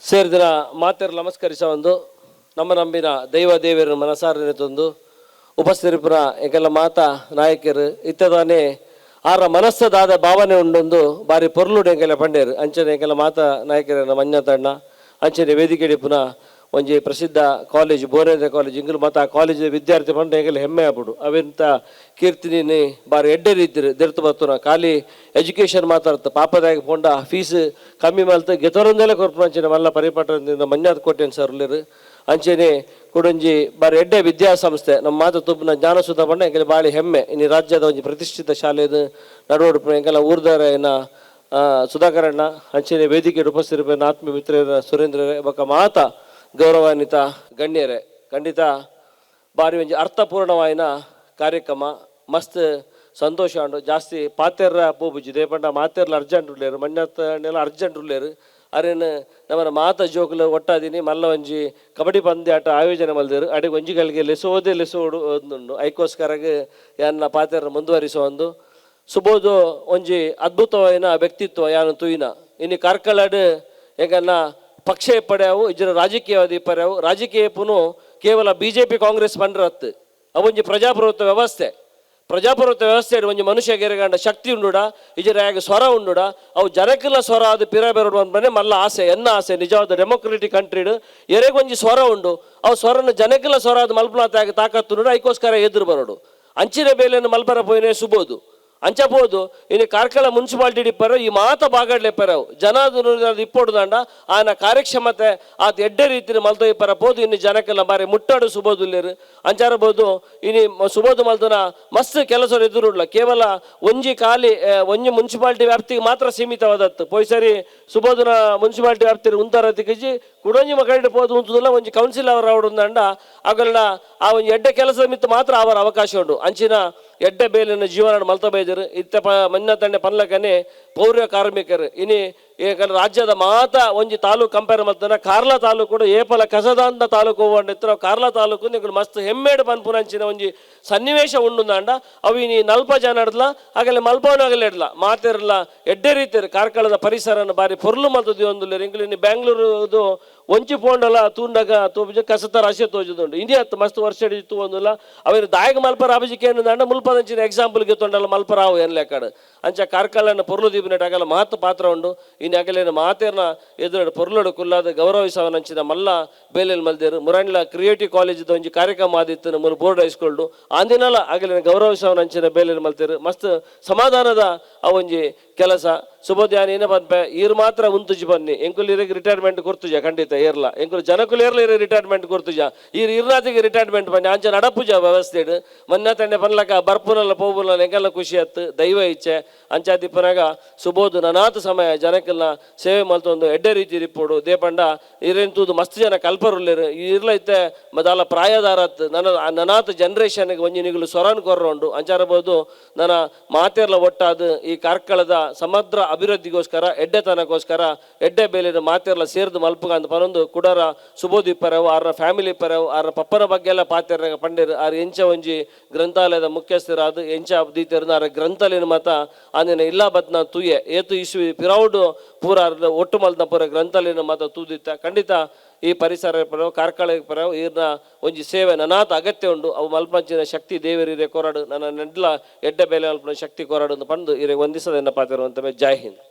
ಸೇರಿದಿನ ಮಾತೆರು ನಮಸ್ಕರಿಸ ಒಂದು ನಮ್ಮ ನಂಬಿನ ದೈವ ದೇವರ ಮನಸಾರನೆ ತಂದು ಉಪಸ್ಥಿತರಿಪುರ ಎಂಕೆಲ್ಲ ಮಾತಾ ನಾಯಕರು ಇತ್ತದಾನೆ ಆರ ಮನಸ್ಸದಾದ ಭಾವನೆ ಉಂಡೊಂದು ಬಾರಿ ಪೊರ್ಲುಡು ಎಂಕೆಲ್ಲ ಪಂಡೇರು ಅಂಚನೆ ಎಂಕೆಲ್ಲ ಮಾತಾ ನಾಯಕರ ಮಂಜ ತಂಡ ಅಂಚನೆ ವೇದಿಕೆ ಪುನಃ ಒಂಜಿ ಪ್ರಸಿದ್ಧ ಕಾಲೇಜ್ ಬೋರೇಂದ್ರ ಕಾಲೇಜ್ ಇಂಗ್ಲು ಮತ್ತು ಆ ಕಾಲೇಜ್ ವಿದ್ಯಾರ್ಥಿ ಪಂಡ ಎಂಗೆಲ್ಲ ಹೆಮ್ಮೆ ಆಗ್ಬಿಡು ಅವೆಂತ ಕೀರ್ತಿನಿ ಬಾರಿ ಎಡ್ಡೆ ರೀತಿರು ದೆರ್ತು ಬರ್ತುನ ಖಾಲಿ ಎಜುಕೇಷನ್ ಮಾತಾಡ್ತ ಪಾಪದಾಗಿ ಪೋಂಡ ಫೀಸ್ ಕಮ್ಮಿ ಮಲ್ತ ಗೆತರೊಂದೆಲ್ಲ ಕೊರ್ಪು ಅಂಚನೆ ಮಲ್ಲ ಪರಿಪಾಠದಿಂದ ಮಂಜಾತ್ ಕೋಟೆನ್ ಸರ್ಲೇರು ಅಂಚನೆ ಕುಡಂಜಿ ಬಾರಿ ಎಡ್ಡೆ ವಿದ್ಯಾಸಂಸ್ಥೆ ನಮ್ಮ ಮಾತು ತುಪ್ಪನ ಜ್ಞಾನಸುಧ ಪಂಡ ಎಂಗೆಲ್ಲ ಬಾಳಿ ಹೆಮ್ಮೆ ಇನ್ನು ರಾಜ್ಯದ ಒಂಜಿ ಪ್ರತಿಷ್ಠಿತ ಶಾಲೆದು ನಡುವಡು ಎಂಗೆಲ್ಲ ಊರ್ದಾರ ಏನ ಸುಧಾಕರಣ್ಣ ಅಂಚನೆ ವೇದಿಕೆ ಉಪಸ್ಥಿತ ಆತ್ಮೀಯ ಮಿತ್ರರ ಸುರೇಂದ್ರ ಬೊಕ್ಕ ಮಾತಾ ಗೌರವಾನ್ವಿತ ಗಣ್ಯರೇ ಖಂಡಿತ ಬಾರಿ ಒಂಜಿ ಅರ್ಥಪೂರ್ಣವಾಯಿನ ಕಾರ್ಯಕ್ರಮ ಮಸ್ತ್ ಸಂತೋಷ ಉಂಡು ಜಾಸ್ತಿ ಪಾತೆರ್ರ ಪೋಬುಜಿ ದೇಪಂಡ ಮಾತೆರ್ಲ ಅರ್ಜೆಂಟ್ ಉಳ್ಳೇರು ಮಣ್ಣೆಲ್ಲ ಅರ್ಜೆಂಟ್ ಉಳ್ಳೇರು ಅರೇನು ನಮ್ಮ ಮಾತ ಜೋಕುಲು ಒಟ್ಟಾದಿನಿ ಮಲ್ಲ ಒಂಜಿ ಕಬಡ್ಡಿ ಪಂದ್ಯಾಟ ಆಯೋಜನೆ ಮಲ್ದೇರು ಅಡಿಗೆ ಒಂಜಿಗಳಿಗೆ ಲೆಸೋಡು ಒಂದುಂಡು ಐಕೋಸ್ಕರಗೆ ಯಾನ ಪಾತೆರ್ನ ಮುಂದುವರಿಸೋ ಒಂದು ಸುಬೋದು ಒಂಜಿ ಅದ್ಭುತವಾಯಿನ ವ್ಯಕ್ತಿತ್ವ ಯಾನು ತುಯಿನ ಇನ್ನು ಕಾರ್ಕಳಡ್ ಹೇಗನ್ನ ಪಕ್ಷ ಪಡ್ಯಾವು ಇಜರ ರಾಜಕೀಯವಾದಿ ಪರ್ಯಾವು ರಾಜಕೀಯ ಪುನು ಕೇವಲ BJP ಕಾಂಗ್ರೆಸ್ ಪಂಡ್ರತ್ತು ಅವೊಂಜಿ ಪ್ರಜಾಪ್ರಭುತ್ವ ವ್ಯವಸ್ಥೆ ಒಂಜಿ ಮನುಷ್ಯ ಗೆರೆಗಂಡ ಶಕ್ತಿ ಉಂಡುಡ ಇಜರಾಗ ಸ್ವರ ಉಂಡುಡ ಅವು ಜನಕ್ಕೆಲ್ಲ ಸ್ವರ ಅದು ಪಿರಬೇರು ಬನ್ನೆ ಮಲ್ಲ ಆಸೆ ಆಸೆ ನಿಜವಾದ ಡೆಮೊಕ್ರೆಟಿಕ್ ಕಂಟ್ರಿಡ್ ಎರೆಗೊಂಜಿ ಸ್ವರ ಉಂಡು ಅವು ಸ್ವರನ ಜನಕ್ಕೆಲ್ಲ ಸ್ವರ ಅದು ಮಲ್ಪನಾತಾಗ ತಾಕತ್ತು ಉಂಡು ಅದಕ್ಕೋಸ್ಕರ ಎದುರು ಬರೋಡು ಅಂಚಿನ ಬೇಲೆಯನ್ನು ಮಲ್ಪರ ಪೋಯಿನೇ ಸುಬೋದು ಅಂಚಬೋದು ಇನ್ನು ಕಾರ್ಕಳ ಮುನ್ಸಿಪಾಲಿಟಿ ಡಿಪ್ಪರು ಈ ಮಾತ ಬಾಗಡ್ಲೆಪ್ಪರವು ಜನ ಇಪ್ಪೊಡು ದಂಡ ಆನ ಕಾರ್ಯಕ್ಷಮತೆ ಆತ ಎಡ್ಡೆ ರೀತಿಯ ಮಲ್ತೋ ಇಪ್ಪರ ಬೋದು ಇನ್ನು ಜನಕ್ಕೆಲ್ಲ ಬಾರಿ ಮುಟ್ಟಾಡು ಸುಬೋದು ಇಲ್ಲೇರು ಅಂಚಾರಬಹುದು ಇನ್ನು ಸುಬೋದು ಮಲ್ತನ ಮಸ್ತ್ ಕೆಲಸ ಎದುರುಡ್ಲ ಕೇವಲ ಒಂಜಿ ಖಾಲಿ ಒಂಜಿ ಮುನ್ಸಿಪಾಲಿಟಿ ವ್ಯಾಪ್ತಿಗೆ ಮಾತ್ರ ಸೀಮಿತವಾದತ್ತು ಪೊಯ್ಸರಿ ಸುಬೋಧನ ಮುನ್ಸಿಪಾಲಿಟಿ ವ್ಯಾಪ್ತಿ ಉಂತಾರತಿಗೆ ಕುಡೊಂಜಿ ಮಕ್ಕಳಿಗೆ ಪೋದು ಉಂತದಲ್ಲ ಒಂಜಿ ಕೌನ್ಸಿಲ್ ಅವರ ಅವಡುಂದಂಡ ಅಗಲ್ನ ಆ ಒಂದು ಎಡ್ಡೆ ಕೆಲಸದ ಮಿತ್ತ ಮಾತ್ರ ಅವರ ಅವಕಾಶ ಉಂಡು ಅಂಚಿನ ಎಡ್ಡೆ ಬೇಲಿನ ಜೀವನ ಮಲ್ತ ಬೈದರು ಇತ್ತ ಮನ್ನ ತಂಡೆ ಪನ್ಲಕನೆ ಪೌರ ಕಾರ್ಮಿಕರು ಇನಿ ಏಕಂದ್ರೆ ರಾಜ್ಯದ ಮಾತ ಒಂಜಿ ತಾಲೂಕು ಕಂಪೇರ್ ಮಾಡ್ತಾನೆ ಕಾರ್ಲಾ ತಾಲೂಕು ಕೂಡ ಏಪಲ ಕಸದಾಂತ ತಾಲೂಕು ಹೋಗ್ಕೊಂಡಿತ್ತು ಕಾರ್ಲಾ ತಾಲೂಕು ನೀವು ಮಸ್ತ್ ಹೆಮ್ಮೇಡು ಪನ್ಪುನಂಚಿನ ಒಂಜಿ ಸನ್ನಿವೇಶ ಉಂಡುಂದಂಡ ಅವು ಇನಿ ನಲ್ಪ ಜನ ಇಡ್ಲ ಆಗಲೇ ಮಲ್ಪವನಾಗಲೇ ಇಡ್ಲ ಮಾತಿರಲ್ಲ ಎಡ್ಡೆ ರೀತಿಯರು ಕಾರ್ಕಳದ ಪರಿಸರನ ಬಾರಿ ಪೊರ್ಲು ಮಲ್ತದಿ ಒಂದು ಇಂಗ್ಲಿ ಬ್ಯಾಂಗ್ಳೂರುದು ಒಂಚಿ ಪೋಂಡಲ ತೂಂಡಗ ತೋಜು ಕಸತ ರಾಶಿ ತೋಜುದುಂಡು ಇಂಡಿಯಾ ಮಸ್ತ್ ವರ್ಷ ಹಿಡಿತು ಒಂದಿಲ್ಲ ಅವರು ದಾಯಗ ಮಲ್ಪರ ಅಭಿಜಿಕೆ ಏನಂದ ಮುಲ್ಪದಂಚಿನ ಎಕ್ಸಾಂಪಲ್ಗೆ ತೊಂಡಲ್ಲ ಮಲ್ಪರಾವು ಎನ್ಲೆಕ್ಕಡು ಅಂಚ ಕಾರ್ಕಳನ ಪೊರ್ಲು ದೀಪಿನಟ್ ಆಗಲ್ಲ ಮಹತ್ವ ಪಾತ್ರ ಉಂಡು ಇನ್ನು ಆಗಲೇನು ಮಾತೇರ್ನ ಎದುರು ಪೊರ್ಲೋಡು ಕುಲ್ಲಾದ ಗೌರವಿಸವನಂಚಿನ ಮಲ್ಲ ಬೇಲೆಲ್ ಮಲ್ದೇರು ಮುರಾಣಿಲ ಕ್ರಿಯೇಟಿವ್ ಕಾಲೇಜಿದ ಒಂಜಿ ಕಾರ್ಯಕ್ರಮ ಆದಿತ್ತು ಮೂರು ಬೋರ್ಡ್ ಹೈಸ್ಕೊಳ್ಡು ಅಂದಿನಲ್ಲ ಆಗಲೇನು ಗೌರವಿಸವನಂಚಿನ ಬೇಲೆಲ್ ಮಲ್ತೇರು ಮಸ್ತ್ ಸಮಾಧಾನದ ಆ ಒಂಜಿ ಕೆಲಸ ಸುಬೋಧ್ಯಾನ ಏನ ಪನ್ಪೆ ಈರು ಮಾತ್ರ ಉಂತುಜಿ ಬನ್ನಿ ಎಂಕುಲಿರಿಗೆ ರಿಟೈರ್ಮೆಂಟ್ ಕೊರ್ತುಜ ಖಂಡಿತ ಏರ್ಲ ಎಂಕುಲು ಜನಕುಲು ಏರ್ಲ ರಿಟೈರ್ಮೆಂಟ್ ಕೊರ್ತುಜ ಈರು ಇರ್ನಾತಿಗೆ ರಿಟೈರ್ಮೆಂಟ್ ಬನ್ನಿ ಅಂಚ ನಡಪುಜ ವ್ಯವಸ್ಥೆ ಮೊನ್ನೆ ತಂಡೆ ಪನ್ಲಕ ಬರ್ಪುನಲ್ಲ ಪೋಬುನಲ್ಲ ಎಂಗೆಲ್ಲ ಖುಷಿ ಆಯ್ತು ದೈವ ಇಚ್ಛೆ ಅಂಚಾದಿಪ್ಪನಾಗ ಸುಬೋಧ್ ನನಾಥ ಸಮಯ ಜನಕ್ಕೆಲ್ಲ ಸೇವೆ ಮಲ್ತೊಂದು ಎಡ್ಡೆ ರೀತಿ ರಿಪ್ಪೋಡು ದೇಪಂಡ ಇರೆಂತುದು ಮಸ್ತ್ ಜನ ಕಲ್ಪರುಲ್ಲೇರು ಇರ್ಲ ಇತ್ತೆ ಮದಾಲ ಪ್ರಾಯದಾರತ್ ನನಾಥ ಜನ್ರೇಷನ್ಗೆ ಒಂಜಿ ನಿಗುಲು ಸ್ವರನ್ ಕೊರ್ರೋಂಡು ಅಂಚಾರಬಹುದು ನನ್ನ ಮಾತೆರ್ಲ ಒಟ್ಟಾದ ಈ ಕಾರ್ಕಳದ ಸಮಗ್ರ ಅಭಿವೃದ್ಧಿಗೋಸ್ಕರ ಎಡ್ಡೆತನಕ್ಕೋಸ್ಕರ ಎಡ್ಡೆ ಬೇಲಿನ ಮಾತೆರ್ಲ ಸೇರ್ದು ಮಲ್ಪಗ ಅಂತ ಪನೊಂದು ಕುಡರ ಸುಬೋಧ್ ಇಪ್ಪರವು ಆರ ಫ್ಯಾಮಿಲಿ ಇಪ್ಪರವು ಆರ ಪಪ್ಪನ ಬಗ್ಗೆ ಎಲ್ಲ ಪಾತೆರ್ನಾಗ ಪಂಡೇರು ಆರು ಎಂಚ ಒಂಜಿ ಗ್ರಂಥಾಲಯದ ಮುಖ್ಯಸ್ಥರಾದ ಎಂಚ ದೀತೆರ್ನ ಆರ ಗ್ರಂಥಾಲಯನ ಮತ ಅಂದಿನ ಇಲ್ಲ ಬತ್ನ ತೂಯೆ ಏತು ಇಸ್ವಿ ಪಿರೌಡು ಪೂರ ಒಟ್ಟು ಮಲ್ದ ಪೂರ ಗ್ರಂಥಾಲಯನ ಮತ ತೂದಿತ್ತ ಖಂಡಿತ ಈ ಪರಿಸರ ಪರವು ಕಾರ್ಕಳ ಪರವು ಈರ್ನ ಒಂಜಿ ಸೇವೆ ನನಾತ ಅಗತ್ಯ ಉಂಡು ಅವು ಮಲ್ಪಂಚಿನ ಶಕ್ತಿ ದೇವರಿರೆ ಕೊರಡು ನನ್ನ ನೆಡ್ಲ ಎಡ್ಡೆ ಬೇಲೆ ಮಲ್ಪನ ಶಕ್ತಿ ಕೊರಡು ಅಂತ ಪಂದು ಇರೆ ಒಂದಿಸದ ಪಾತಿರುವಂತ ಜೈ ಹಿಂದ್.